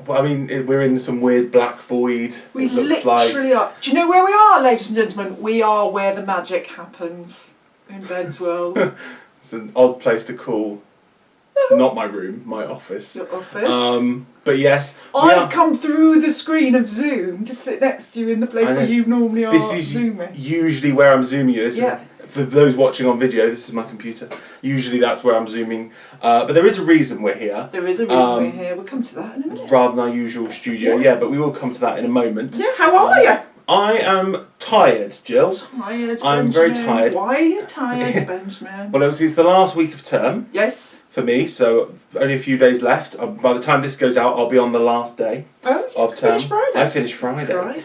I mean, we're in some weird black void. We literally are. Do you know where we are, ladies and gentlemen? We are where the magic happens in Ben's world. It's an odd place to call. Not my room, my office. Your office. But yes, I've come through the screen of Zoom to sit next to you in the place where you normally are. This is zooming. Usually where I'm zooming you. This is, for those watching on video, this is my computer. Usually that's where I'm zooming. But there is a reason we're here. There is a reason we're here. We'll come to that in a minute. Rather than our usual studio. Yeah, but we will come to that in a moment. Yeah, how are you? I am tired, Jill. Tired, I'm Benjamin. very tired. Why are you tired, Benjamin? Well, obviously it's the last week of term. Yes. For me, so only a few days left. By the time this goes out, I'll be on the last day of term. I finish Friday.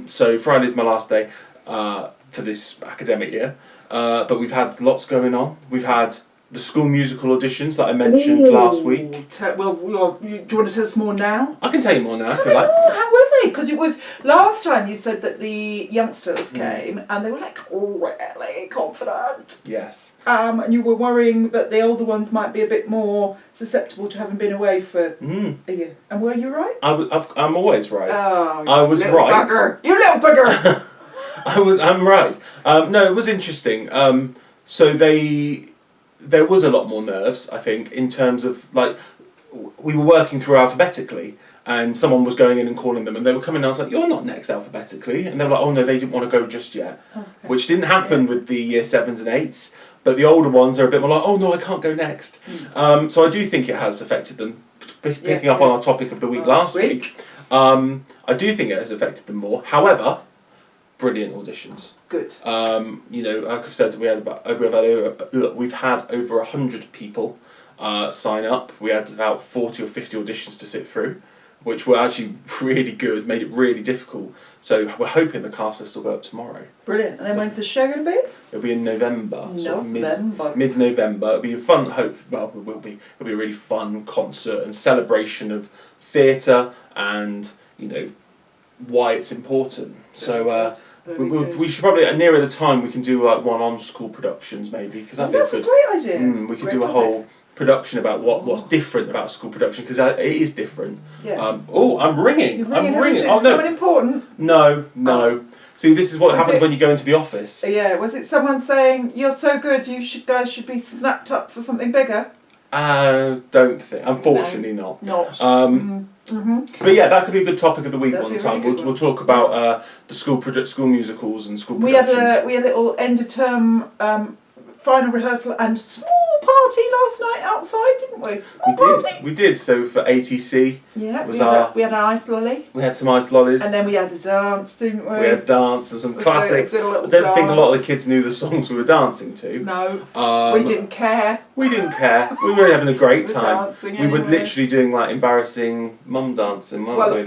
So Friday's my last day for this academic year. But we've had lots going on. We've had the school musical auditions that I mentioned last week. Do you want to tell us more now? I can tell you more now if you Tell like. me more. How were they? Because it was last time you said that the youngsters came and they were like really confident. Yes. And you were worrying that the older ones might be a bit more susceptible to having been away for a year. And were you right? I'm always right. Oh, I was right. Bugger. You little bugger. I'm right. No, it was interesting. So there was a lot more nerves, I think, in terms of, like, we were working through alphabetically, and someone was going in and calling them, and they were coming, and I was like, you're not next alphabetically. And they were like, oh no, they didn't want to go just yet. Okay. Which didn't happen with the year 7s and 8s, but the older ones are a bit more like, oh no, I can't go next. So I do think it has affected them. Picking up on our topic of the week last week, I do think it has affected them more. However, brilliant auditions. Good. Like I've said, we've had over 100 people sign up. We had about 40 or 50 auditions to sit through, which were actually really good, made it really difficult. So we're hoping the cast list will go up tomorrow. Brilliant. And then when's the show going to be? It'll be in November. November. Mid-November. It'll be a fun, it'll be a really fun concert and celebration of theatre and, why it's important. So we should probably, nearer the time, we can do like one on school productions maybe, because that's a great idea. We could do a whole production about what's different about school production, because it is different. Yeah. I'm ringing. I'm ringing. Oh, no. Someone important? No. See, this is what happens when you go into the office. Yeah. Was it someone saying, "You're so good, guys should be snapped up for something bigger"? Don't think. Unfortunately, not. But yeah, that could be a good topic of the week one time. We'll talk about the school musicals and school productions. We had a little end of term final rehearsal and small party last night outside, didn't we? We did. So for ATC, we had an ice lolly. We had some ice lollies, and then we had a dance, didn't we? We had dance and some classics. I don't think a lot of the kids knew the songs we were dancing to. No, we didn't care. We were having a great time. We were literally doing like embarrassing mum dancing, weren't we?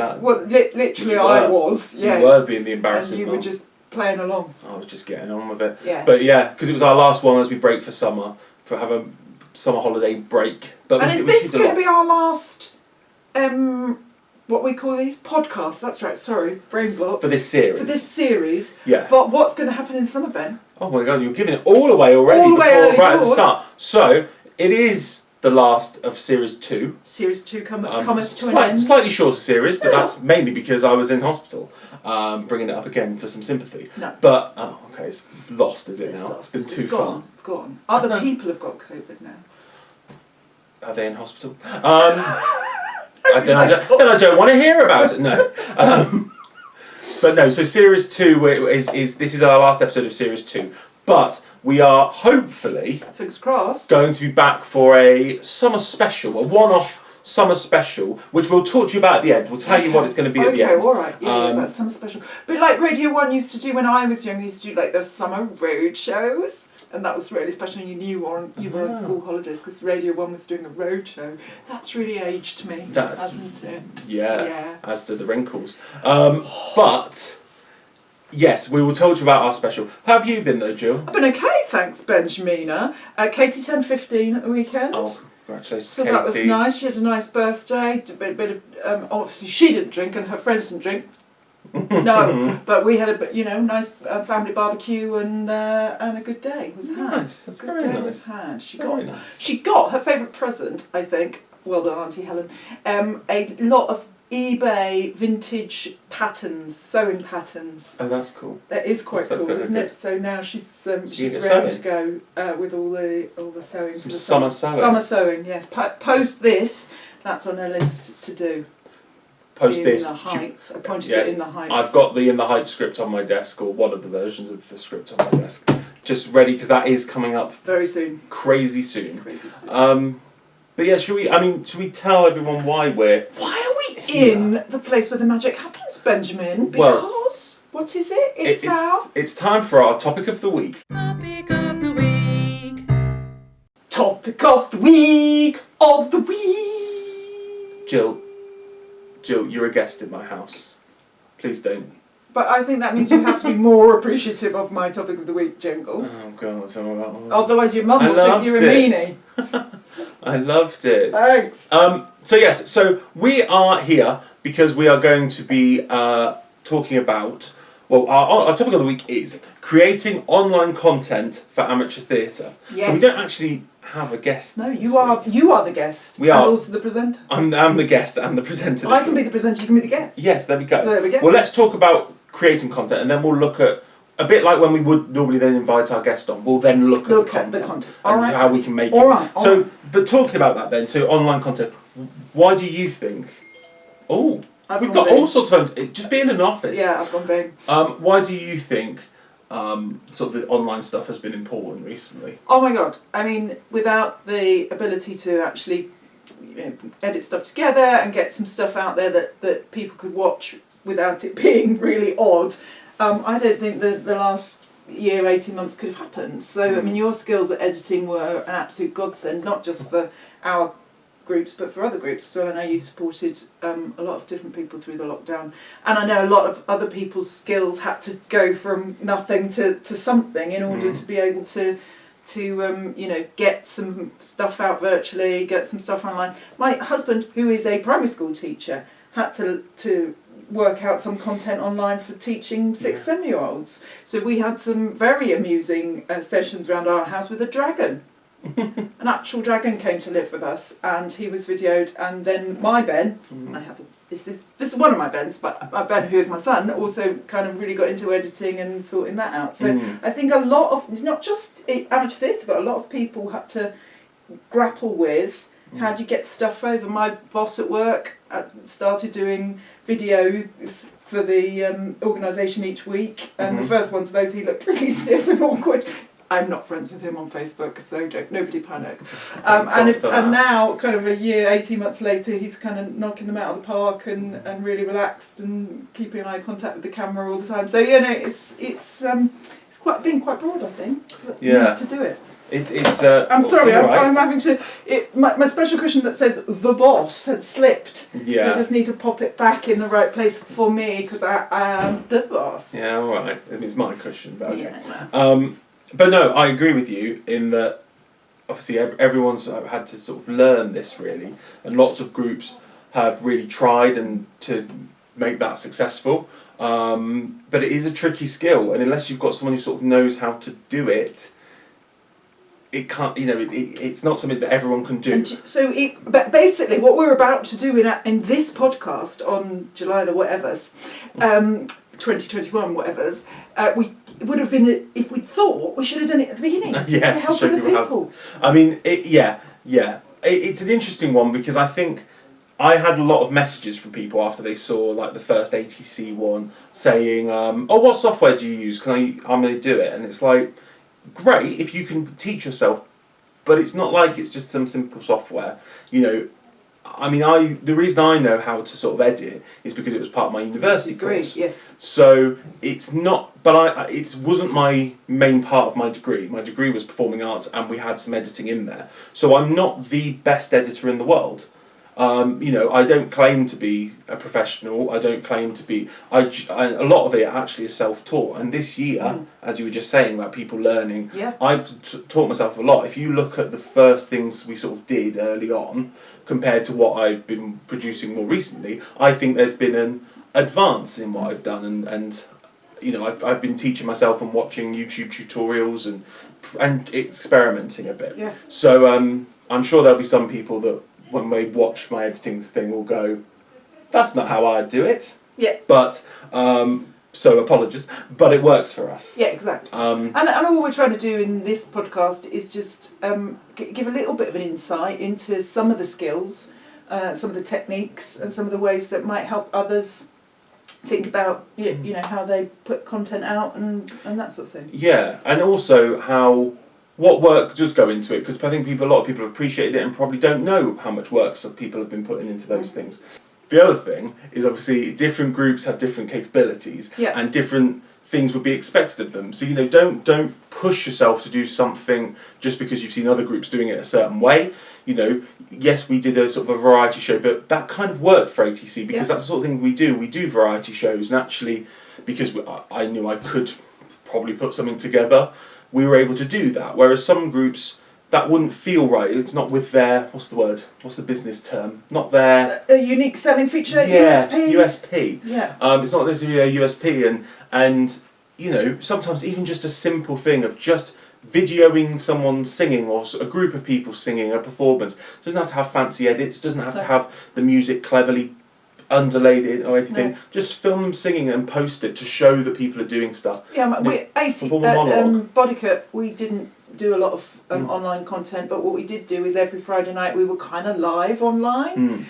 Literally, I was. Yes. You were being the embarrassing. And you were just playing along. I was just getting on with it. Yeah. But yeah, because it was our last one as we break for summer, have a summer holiday break. But and is this going to be our last, what we call these podcasts? That's right. Sorry, brain block. For this series. Yeah. But what's going to happen in summer, Ben? Oh my God, you're giving it all away already right at the start. So it is the last of Series 2. Series 2 cometh to an end. Slightly shorter series, but that's mainly because I was in hospital, bringing it up again for some sympathy. No. But, it's lost, is it now? It's been too far. It's gone. Other people have got COVID now. Are they in hospital? Then I don't want to hear about it, no. But no, so Series 2 this is our last episode of Series 2. But we are hopefully, fingers crossed, going to be back for a summer special, a one-off summer special, which we'll talk to you about at the end. We'll tell you what it's going to be at the end. Okay, all right. Yeah, that's summer special. But like Radio 1 used to do when I was young, they used to do like the summer road shows. And that was really special. And you were on school holidays because Radio 1 was doing a road show. That's really aged me, hasn't it? Yeah, as to the wrinkles. But... yes, we will tell you about our special. How have you been though, Jill? I've been okay, thanks, Benjamina. Katie turned 15 at the weekend. Oh, congratulations, so Katie. That was nice. She had a nice birthday. A bit of obviously she didn't drink and her friends didn't drink. No, but we had a nice family barbecue and a good day was had. Nice. That's very nice. She got her favourite present, I think. well done, Auntie Helen, a lot of eBay vintage patterns, sewing patterns. Oh, that's cool. That is quite That's cool, good, isn't okay. it? So now she's She's ready sewing. to go with all the sewing. Some for the summer sewing. Summer sewing, yes. Post this. That's on her list to do. Post in this. the Heights. I pointed Yes, it in the Heights. I've got the In the Heights script on my desk, or one of the versions of the script on my desk, just ready because that is coming up very soon. crazy soon. Crazy soon. But yeah, should we tell everyone why we're In the place where the magic happens, Benjamin? Because what is it? It's time for our topic of the week. Topic of the week. Topic of the week of the week. Jill, you're a guest in my house. Please don't. But I think that means you have to be more appreciative of my topic of the week jingle. Oh God! Otherwise, your mum will think you're a meanie. I loved it. Thanks. So we are here because we are going to be talking about. Well, our topic of the week is creating online content for amateur theatre. Yes. So we don't actually have a guest. No, this you are the guest. We are. And also the presenter. I'm the guest and the presenter. I can be the presenter, you can be the guest. Yes, there we go. There we go. Well, let's talk about creating content, and then we'll look at a bit like when we would normally then invite our guest on. We'll then look at the content and how we can make it. So, but talking about that then, so online content. Why do you think? Oh, we've got all sorts of just being in an office. Yeah, I've gone big. Why do you think sort of the online stuff has been important recently? Oh my God! I mean, without the ability to actually edit stuff together and get some stuff out there that people could watch without it being really odd, I don't think the last year, 18 months could have happened. So, I mean, your skills at editing were an absolute godsend, not just for our groups, but for other groups as well. I know you supported a lot of different people through the lockdown. And I know a lot of other people's skills had to go from nothing to something in order to be able to get some stuff out virtually, get some stuff online. My husband, who is a primary school teacher, had to work out some content online for teaching 6-7-year-olds. So we had some very amusing sessions around our house with a dragon. An actual dragon came to live with us, and he was videoed. And then my Ben, this is one of my Bens, but my Ben, who is my son, also kind of really got into editing and sorting that out. So I think a lot of, not just amateur theatre, but a lot of people had to grapple with how do you get stuff over. My boss at work started doing videos for the organisation each week, and the first ones of those he looked really stiff and awkward. I'm not friends with him on Facebook, so nobody panic. And now, kind of a year, 18 months later, he's kind of knocking them out of the park and really relaxed and keeping eye contact with the camera all the time. So it's been quite broad, I think. To do it. I'm sorry, I'm having to. My special cushion that says "the boss" had slipped, so I just need to pop it back in the right place for me because I am the boss. Yeah, all right. It's my cushion, but okay. Yeah. But no, I agree with you in that. Obviously, everyone's had to sort of learn this really, and lots of groups have really tried and to make that successful. But it is a tricky skill, and unless you've got someone who sort of knows how to do it. It can't, it's not something that everyone can do. But basically, what we're about to do in this podcast on July the whatevers, 2021 whatevers, we would have been if we'd thought we should have done it at the beginning. To help show other people. people. I mean, it's an interesting one because I think I had a lot of messages from people after they saw like the first ATC one saying, "Oh, what software do you use? I'm going to do it," and it's like. Great if you can teach yourself, but it's not like it's just some simple software. I mean, the reason I know how to sort of edit is because it was part of my university course. Yes. So it's not, but it wasn't my main part of my degree. My degree was performing arts, and we had some editing in there. So I'm not the best editor in the world. I don't claim to be a professional. I don't claim to be. A lot of it actually is self-taught. And this year, as you were just saying about people learning, I've taught myself a lot. If you look at the first things we sort of did early on, compared to what I've been producing more recently, I think there's been an advance in what I've done. And I've been teaching myself and watching YouTube tutorials and experimenting a bit. Yeah. So I'm sure there'll be some people that when they watch my editing thing, will go, "That's not how I do it." Yeah. But so apologies, but it works for us. Yeah, exactly. And all we're trying to do in this podcast is just give a little bit of an insight into some of the skills, some of the techniques, and some of the ways that might help others think about how they put content out and that sort of thing. Yeah, and also what work does go into it, because I think a lot of people have appreciated it and probably don't know how much work some people have been putting into those things. The other thing is obviously different groups have different capabilities and different things would be expected of them. So don't push yourself to do something just because you've seen other groups doing it a certain way. Yes, we did a sort of a variety show, but that kind of worked for ATC because that's the sort of thing we do. We do variety shows, and actually, because I knew I could probably put something together, we were able to do that. Whereas some groups, that wouldn't feel right. It's not with their, what's the word? What's the business term? Not their... A unique selling feature, USP. USP. Yeah. It's not necessarily a USP, and sometimes even just a simple thing of just videoing someone singing or a group of people singing a performance. It doesn't have to have fancy edits, doesn't have to have the music cleverly underlaid in or anything. No. Just film them singing and post it to show that people are doing stuff. Yeah, we're Bodycut, we didn't do a lot of online content, but what we did do is every Friday night we were kind of live online.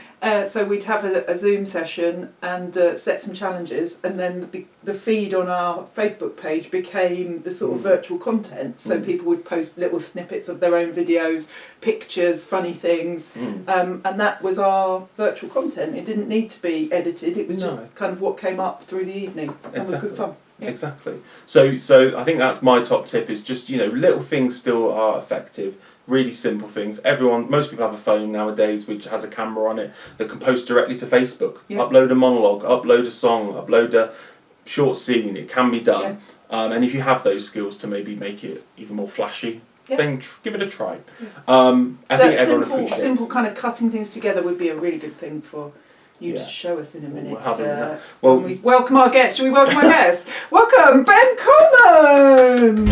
So we'd have a Zoom session and set some challenges, and then the feed on our Facebook page became the sort of virtual content. So people would post little snippets of their own videos, pictures, funny things, and that was our virtual content. It didn't need to be edited. It was just kind of what came up through the evening, and was good fun. Yeah. Exactly. So I think that's my top tip, is just, little things still are effective, really simple things. Most people have a phone nowadays which has a camera on it that can post directly to Facebook. Yeah. Upload a monologue, upload a song, upload a short scene. It can be done. Yeah. And if you have those skills to maybe make it even more flashy, then give it a try. Yeah. I think everyone appreciates it. Simple kind of cutting things together would be a really good thing for you to show us in a minute. Well, we welcome our guest. Shall we welcome our guest? Welcome, Ben Coleman!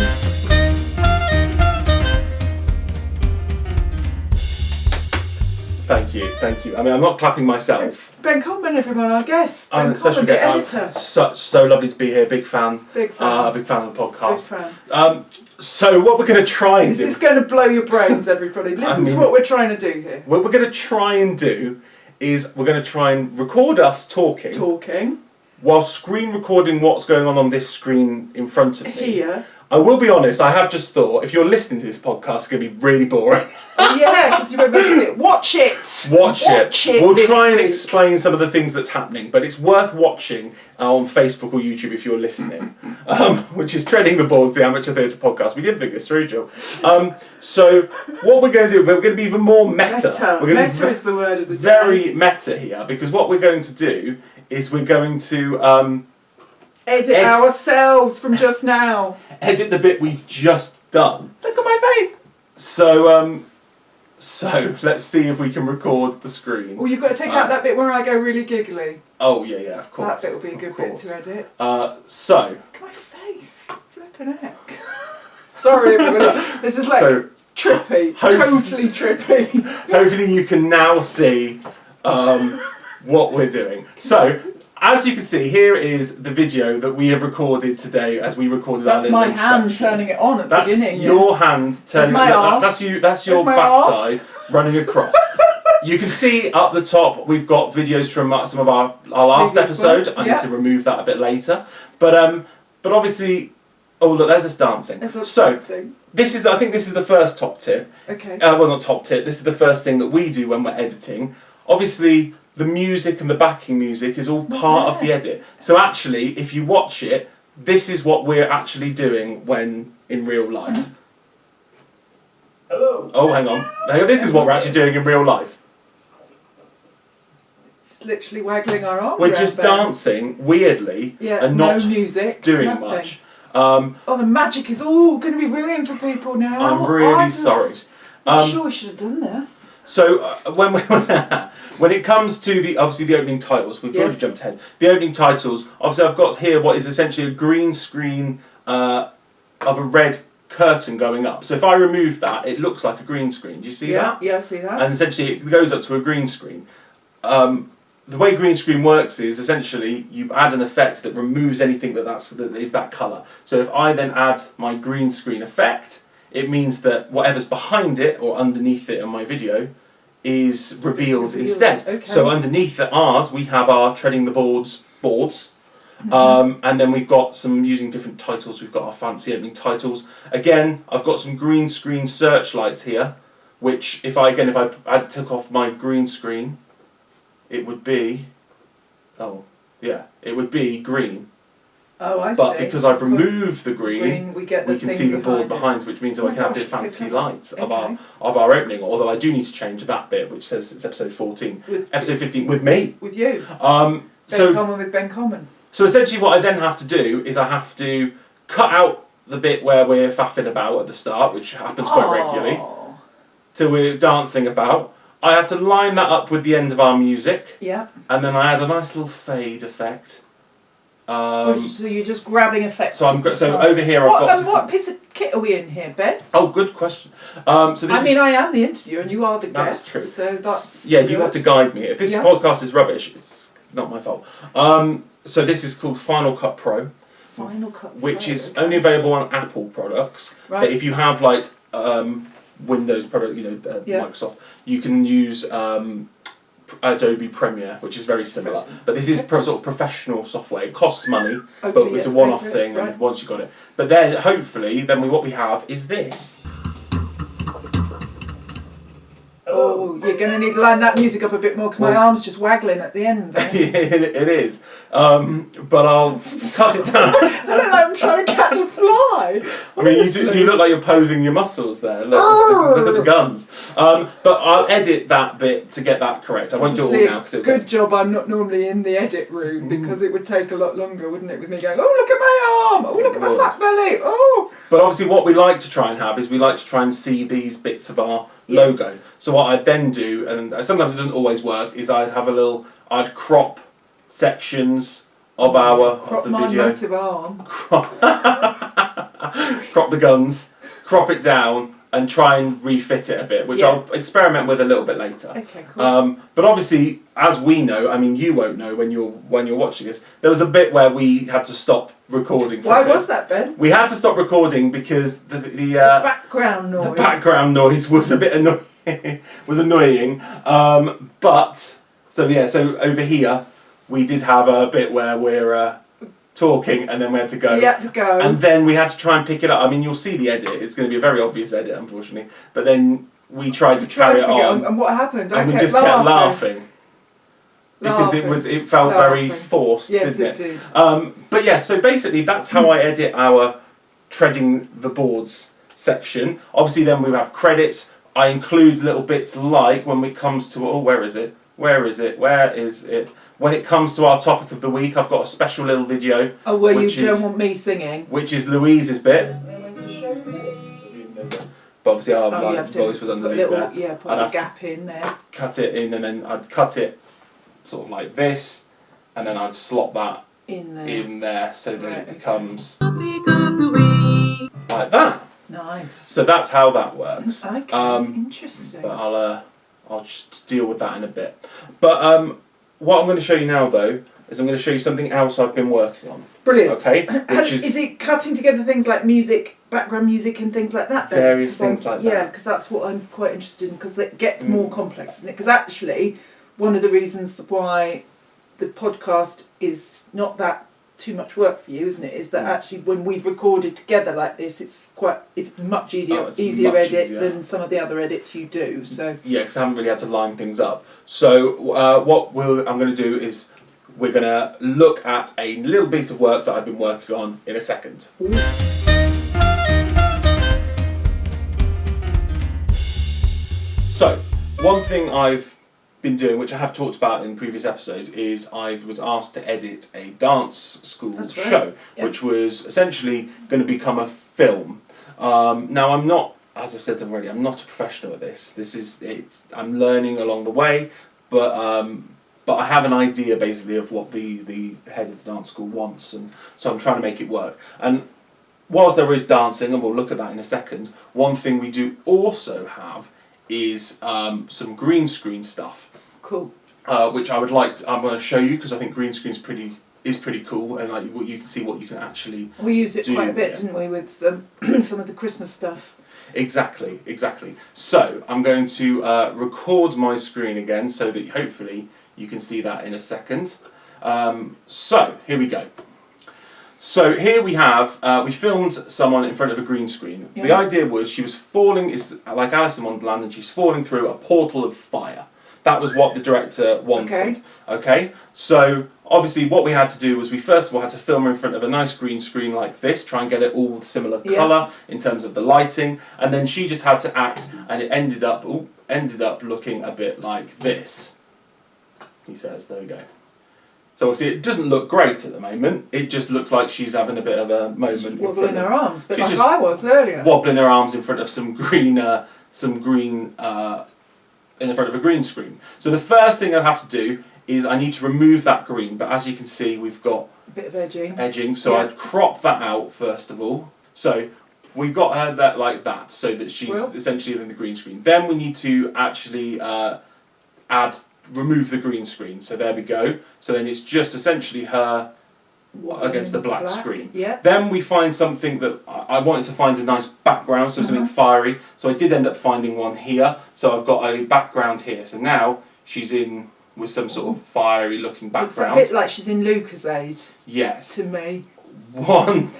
Thank you. I mean, I'm not clapping myself. Ben Coleman, everyone, our guest. I'm Ben a special Coleman, guest. the editor. So lovely to be here. Big fan. Big fan of the podcast. Big fan. So what we're going to try and do... This is going to blow your brains, everybody. Listen to what we're trying to do here. What we're going to try and do is we're going to try and record us talking while screen recording what's going on this screen in front of me. Here. I will be honest, I have just thought, if you're listening to this podcast, it's going to be really boring. Yeah, because you won't be able to see it. Watch it. Watch it. We'll try and explain some of the things that's happening, but it's worth watching on Facebook or YouTube if you're listening, which is Treading the Boards, the amateur theatre podcast. We did think this through, Jill. So what we're going to do, we're going to be even more meta. Meta is the word of the day. Very meta here, because what we're going to do is we're going to... Edit ourselves from just now. Edit the bit we've just done. Look at my face. So let's see if we can record the screen. Well, you've got to take out that bit where I go really giggly. Oh yeah, of course. That bit will be a good bit to edit. So. Look at my face. Flipping heck. Sorry, everybody. This is trippy. Totally trippy. Hopefully you can now see what we're doing. So. As you can see, here is the video that we have recorded today as we recorded our little introduction. That's my hand turning it on at the beginning. That's your hand turning it on. That's your backside running across. You can see up the top we've got videos from some of our last episode. I need to remove that a bit later. But obviously... Oh look, there's us dancing. I think this is the first top tip. Okay. Well, not top tip. This is the first thing that we do when we're editing. Obviously... The music and the backing music is all part of the edit. So actually, if you watch it, this is what we're actually doing when in real life. Hello. Oh, hang on. This is what we're actually doing in real life. It's literally waggling our arms. We're just dancing weirdly and not music, doing much. The magic is all going to be ruined for people now. I'm really sorry. I'm sure we should have done this. So when it comes to the opening titles, we've already jumped ahead. The opening titles, obviously I've got here what is essentially a green screen of a red curtain going up. So if I remove that, it looks like a green screen. Do you see that? Yeah, I see that. And essentially it goes up to a green screen. The way green screen works is essentially you add an effect that removes anything that is that colour. So if I then add my green screen effect, it means that whatever's behind it or underneath it in my video is revealed instead. Okay. So underneath ours we have our Treading the Boards boards. And then we've got some using different titles. We've got our fancy opening titles. Again, I've got some green screen searchlights here, which if I took off my green screen, it would be, it would be green. Oh, I see. But because I've removed the green, we can see the board behind, which means that I can have the gosh, fancy so lights of okay. our opening. Although I do need to change that bit, which says it's episode 14, episode 15 with me. With you. Ben Common with Ben Common. So essentially what I then have to do is I have to cut out the bit where we're faffing about at the start, which happens quite regularly, till we're dancing about. I have to line that up with the end of our music. Yeah. And then I add a nice little fade effect. So you're just grabbing effects. So over here I've got. What piece of kit are we in here, Ben? Oh, good question. So this I am the interviewer and you are the guest. That's true. So that's you good. have to guide me. If this podcast is rubbish, it's not my fault. So this is called Final Cut Pro. Final Cut Pro, which is only available on Apple products. Right. But if you have like Windows product, Microsoft, you can use Adobe Premiere, which is very similar. But this is sort of professional software. It costs money, but it's a one-off thing. Right. And once you got it, but then hopefully, what we have is this. Oh, you're going to need to line that music up a bit more because my arm's just waggling at the end. It is. But I'll cut it down. I look like I'm trying to catch a fly. I mean, you look like you're posing your muscles there. Look at the guns. But I'll edit that bit to get that correct. I won't do it all now. Good job I'm not normally in the edit room because it would take a lot longer, wouldn't it, with me going, oh, look at my arm. Oh, look at my fat belly. Oh. But obviously what we like to try and have is we like to try and see these bits of our logo. So what I'd then do, and sometimes it doesn't always work, is I'd crop sections of Crop the my video. massive arm. Crop the guns, crop it down, and try and refit it a bit, which I'll experiment with a little bit later. Okay, cool. But obviously, as we know, I mean, you won't know when you're watching this. There was a bit where we had to stop recording. Why was that, Ben? We had to stop recording because the background noise. The background noise was a bit annoying. Was annoying. So over here we did have a bit where we're talking and then we had to go. You had to go. And then we had to try and pick it up. I mean, you'll see the edit. It's going to be a very obvious edit, unfortunately. But then we tried to carry it on. And what happened? And we just kept laughing. Because it felt very forced, yes, didn't it? Did. But yeah, so basically that's how I edit our Treading the Boards section. Obviously then we have credits. I include little bits like when it comes to, where is it? When it comes to our topic of the week, I've got a special little video. Oh, where you don't want me singing? Which is Louise's bit. But obviously our voice was underneath there. Yeah, put a gap in there. Cut it in and then I'd cut it sort of like this and then I'd slot that in there so that it becomes like that. Nice. So that's how that works. Okay, interesting. But I'll just deal with that in a bit. But what I'm going to show you now though is I'm going to show you something else I've been working on. Brilliant. Okay. Is it cutting together things like music, background music, and things like that? Various things like that. Yeah, because that's what I'm quite interested in. Because it gets more complex, isn't it? Because actually, one of the reasons why the podcast is not that too much work for you, isn't it? Is that actually when we've recorded together like this, it's much easier edit than some of the other edits you do. So yeah, because I haven't really had to line things up. So what I'm going to do is we're going to look at a little piece of work that I've been working on in a second. So one thing I've been doing, which I have talked about in previous episodes, is I was asked to edit a dance school show, which was essentially going to become a film. Now I'm not, as I've said already, I'm not a professional at this. I'm learning along the way, but I have an idea basically of what the head of the dance school wants, and so I'm trying to make it work. And whilst there is dancing, and we'll look at that in a second, one thing we do also have is some green screen stuff. Cool. Which I'm going to show you because I think green screen is pretty cool, and like you can see what you can actually. We used it do, quite a bit, yeah. didn't we, with some of the Christmas stuff. Exactly. So I'm going to record my screen again so that hopefully you can see that in a second. So here we go. So here we have, we filmed someone in front of a green screen. Yeah. The idea was she was falling, it's like Alice in Wonderland, and she's falling through a portal of fire. That was what the director wanted. Okay? So obviously what we had to do was we first of all had to film her in front of a nice green screen like this, try and get it all similar colour in terms of the lighting, and then she just had to act, and it ended up looking a bit like this. He says, there we go. So obviously it doesn't look great at the moment. It just looks like she's having a bit of a moment. Wobbling her arms, but she's like just I was earlier. Wobbling her arms in front of some green in front of a green screen. So the first thing I have to do is I need to remove that green, but as you can see we've got A bit of edging. so I'd crop that out first of all. So we've got her like that, so that she's essentially in the green screen. Then we need to actually remove the green screen. So there we go. So then it's just essentially her against the black screen. Yeah. Then we find something that I wanted to find a nice background, so something fiery. So I did end up finding one here. So I've got a background here. So now she's in with some sort of fiery looking background. Looks a bit like she's in Lucasade. Yes. To me. One.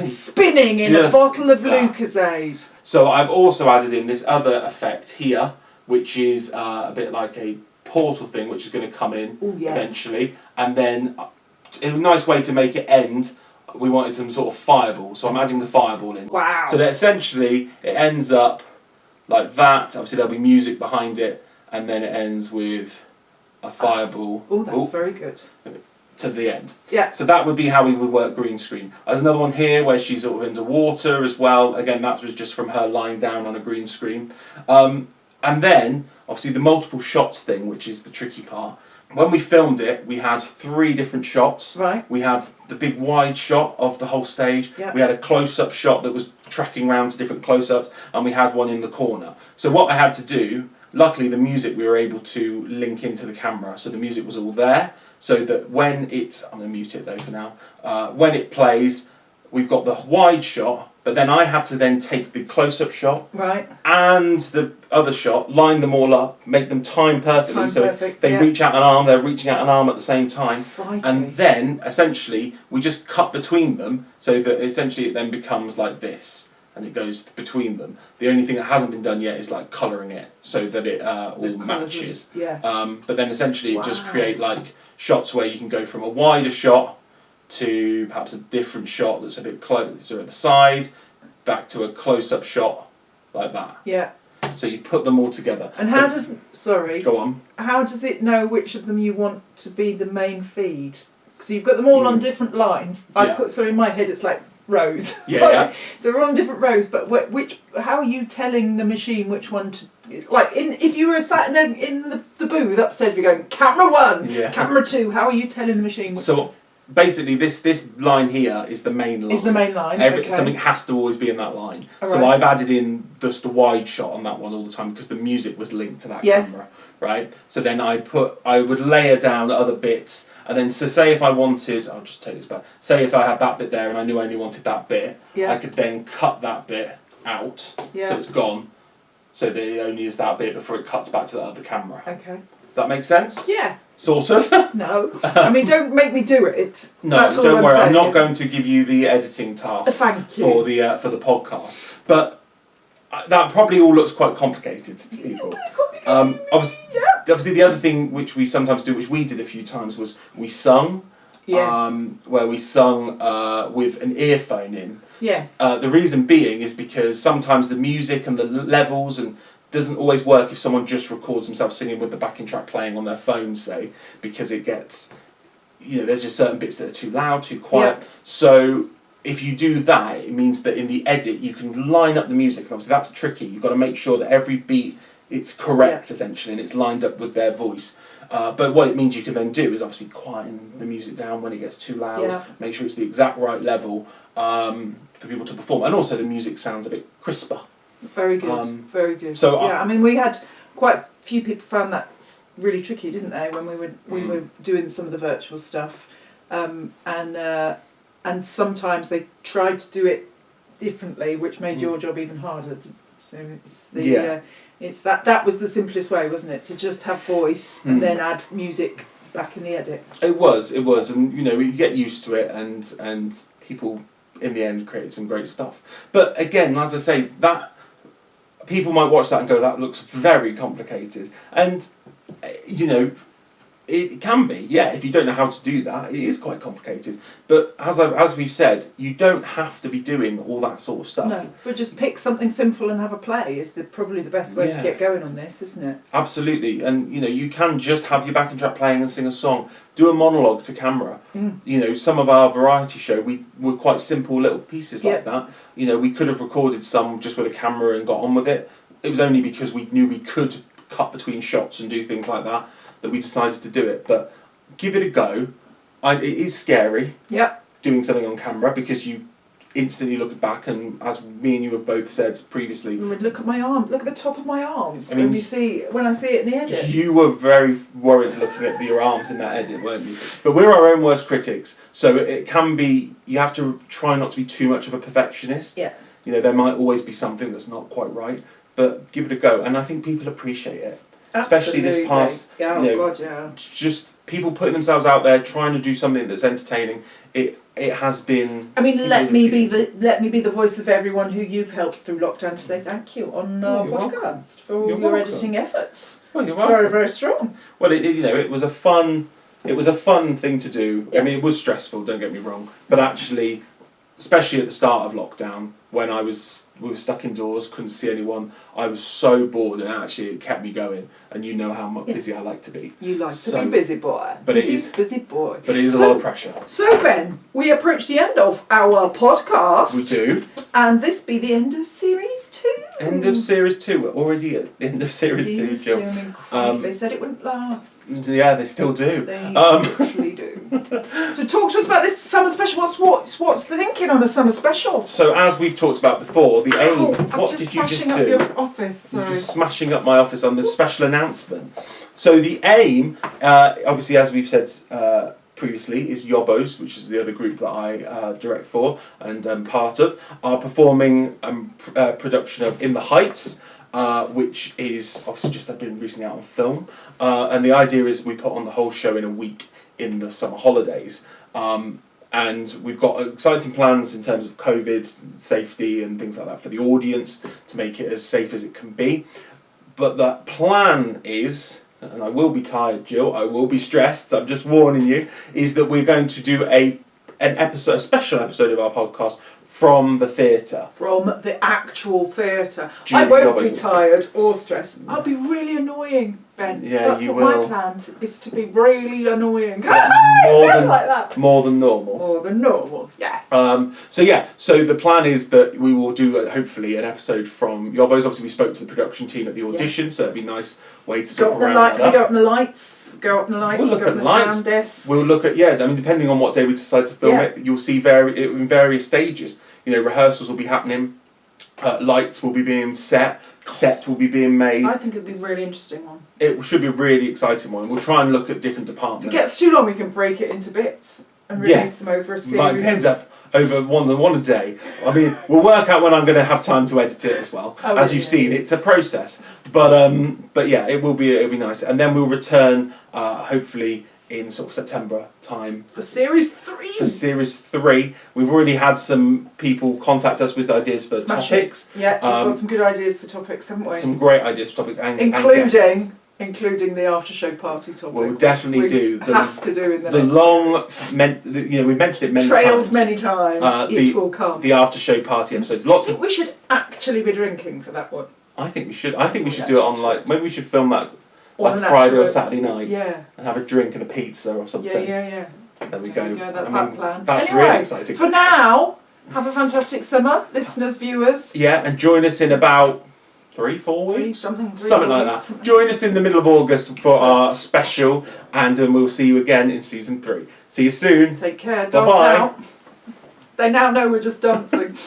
Spinning in a bottle of Lucasade. So I've also added in this other effect here, which is a bit like a portal thing, which is going to come in eventually, and then a nice way to make it end, we wanted some sort of fireball, so I'm adding the fireball in. Wow. So that essentially it ends up like that. Obviously there'll be music behind it, and then it ends with a fireball. Oh, that's very good. To the end. Yeah. So that would be how we would work green screen. There's another one here where she's sort of underwater as well. Again, that was just from her lying down on a green screen. And then, obviously, the multiple shots thing, which is the tricky part. When we filmed it, we had 3 different shots. Right. We had the big wide shot of the whole stage. Yeah. We had a close-up shot that was tracking around to different close-ups, and we had one in the corner. So what I had to do, luckily the music we were able to link into the camera, so the music was all there, so that when it's, I'm going to mute it though for now, when it plays, we've got the wide shot, but then I had to then take the close-up shot and the other shot, line them all up, make them time perfectly, so if they reach out an arm, they're reaching out an arm at the same time. And then, essentially, we just cut between them, so that essentially it then becomes like this, and it goes between them. The only thing that hasn't been done yet is like colouring it, so that it all matches. But then essentially it just create like shots where you can go from a wider shot to perhaps a different shot that's a bit closer at the side, back to a close-up shot like that. Yeah. So you put them all together. And how does, go on. How does it know which of them you want to be the main feed? Because you've got them all on different lines. So in my head it's like rows. Yeah. So we're on different rows, but how are you telling the machine which one to, like if you were sat in the booth upstairs, we're going camera 1, camera 2, how are you telling the machine which one? Basically, this line here is the main line. Is the main line. Something has to always be in that line. All so right. I've added in just the wide shot on that one all the time because the music was linked to that camera, right? So then I would layer down other bits, and then say if I wanted, I'll just take this back. Say if I had that bit there and I knew I only wanted that bit, I could then cut that bit out, so it's gone, so that it only is that bit before it cuts back to the other camera. Okay. Does that make sense? Yeah. Sort of. No. I mean, don't make me do it. No, That's don't worry. I'm not saying, going to give you the editing task Thank you. for the podcast. But that probably all looks quite complicated to people. Obviously, the other thing which we sometimes do, which we did a few times, was we sung. Yes. Where we sung with an earphone in. Yes. The reason being is because sometimes the music and the levels and doesn't always work if someone just records themselves singing with the backing track playing on their phone, say, because it gets, there's just certain bits that are too loud, too quiet. Yeah. So if you do that, it means that in the edit you can line up the music, and obviously that's tricky. You've got to make sure that every beat it's correct essentially, and it's lined up with their voice. But what it means you can then do is obviously quieten the music down when it gets too loud, make sure it's the exact right level, for people to perform, and also the music sounds a bit crisper. Very good, very good. So yeah, I mean, we had quite a few people found that really tricky, didn't they, when we were doing some of the virtual stuff, and sometimes they tried to do it differently, which made your job even harder. So it's that was the simplest way, wasn't it, to just have voice and then add music back in the edit. It was, and you get used to it, and people in the end created some great stuff. But again, as I say, that people might watch that and go, that looks very complicated, and it can be, if you don't know how to do that, it is quite complicated. But as we've said, you don't have to be doing all that sort of stuff. No, but just pick something simple and have a play is probably the best way to get going on this, isn't it? Absolutely, and you can just have your backing track playing and sing a song, do a monologue to camera. Some of our variety show, we were quite simple little pieces like that. We could have recorded some just with a camera and got on with it. It was only because we knew we could cut between shots and do things like that we decided to do it. But give it a go. It is scary doing something on camera, because you instantly look back, and as me and you have both said previously, look at my arm, look at the top of my arms. I mean, when I see it in the edit. You were very worried looking at your arms in that edit, weren't you? But we're our own worst critics, so it can be, you have to try not to be too much of a perfectionist. There might always be something that's not quite right, but give it a go, and I think people appreciate it. Especially this past, just people putting themselves out there, trying to do something that's entertaining. It has been. I mean, let me be the voice of everyone who you've helped through lockdown to say thank you on our podcast for all your editing efforts. Well, you're welcome. Very, very strong. Well, it was a fun thing to do. I mean, it was stressful. Don't get me wrong, but actually, especially at the start of lockdown, when we were stuck indoors, couldn't see anyone, I was so bored, and actually it kept me going. And you know how busy I like to be. You like to be busy boy. But busy boy. But it is a lot of pressure. So Ben, we approach the end of our podcast. We do. And this be the end of series 2. End of series 2. We're already at the end of series 2, Jill. They said it wouldn't last. Yeah, they still do. They actually do. So talk to us about this summer special. What's the thinking on a summer special? So as we've talked about before, the aim. What did you just do? Smashing up your office. Sorry. You're just smashing up my office on the special announcement. So the aim, obviously, as we've said previously, is Yobbos, which is the other group that I direct for and am part of, are performing a production of In the Heights, which is obviously just been recently out on film. And the idea is we put on the whole show in a week in the summer holidays. And we've got exciting plans in terms of COVID safety and things like that for the audience to make it as safe as it can be. But the plan is, and I will be tired, Jill, I will be stressed, I'm just warning you, is that we're going to do a special episode of our podcast from the theatre. From the actual theatre. I won't be tired or stressed. I'll be really annoying, Ben. Yeah, that's you what will. my plan is, to be really annoying. More than normal. More than normal, yes. So the plan is that we will do hopefully an episode from Yobbos. Obviously, we spoke to the production team at the audition, so it'd be a nice way to sort of round that up. Can we go up in the lights? We'll look at the lights. Sound desk. We'll look at depending on what day we decide to film it, you'll see in various stages. Rehearsals will be happening, lights will be being set will be being made. I think it'd be a really interesting one. It should be a really exciting one. We'll try and look at different departments. If it gets too long, we can break it into bits and release them over a series. Might end up over one a day. I mean, we'll work out when I'm going to have time to edit it as well. As you've seen, it's a process. But yeah, it'll be nice. And then we'll return hopefully in sort of September time. For series 3. For series 3. We've already had some people contact us with ideas for topics. Yeah, we've got some good ideas for topics, haven't we? Some great ideas for topics and including the after show party topic. We'll definitely do. We have to do in the we mentioned it many trailed times. many times. It will come. The after show party episode. We should actually be drinking for that one. I think we should. I think we should do it on maybe we should film that Friday or Saturday night. Yeah. And have a drink and a pizza or something. Yeah. There we go. That's that plan. That's really exciting. For now, have a fantastic summer, listeners, viewers. Yeah, and join us in about 3-4 weeks? Something like that. Join us in the middle of August for our special, and we'll see you again in season 3. See you soon. Take care. Bye-bye. Out. They now know we're just dancing.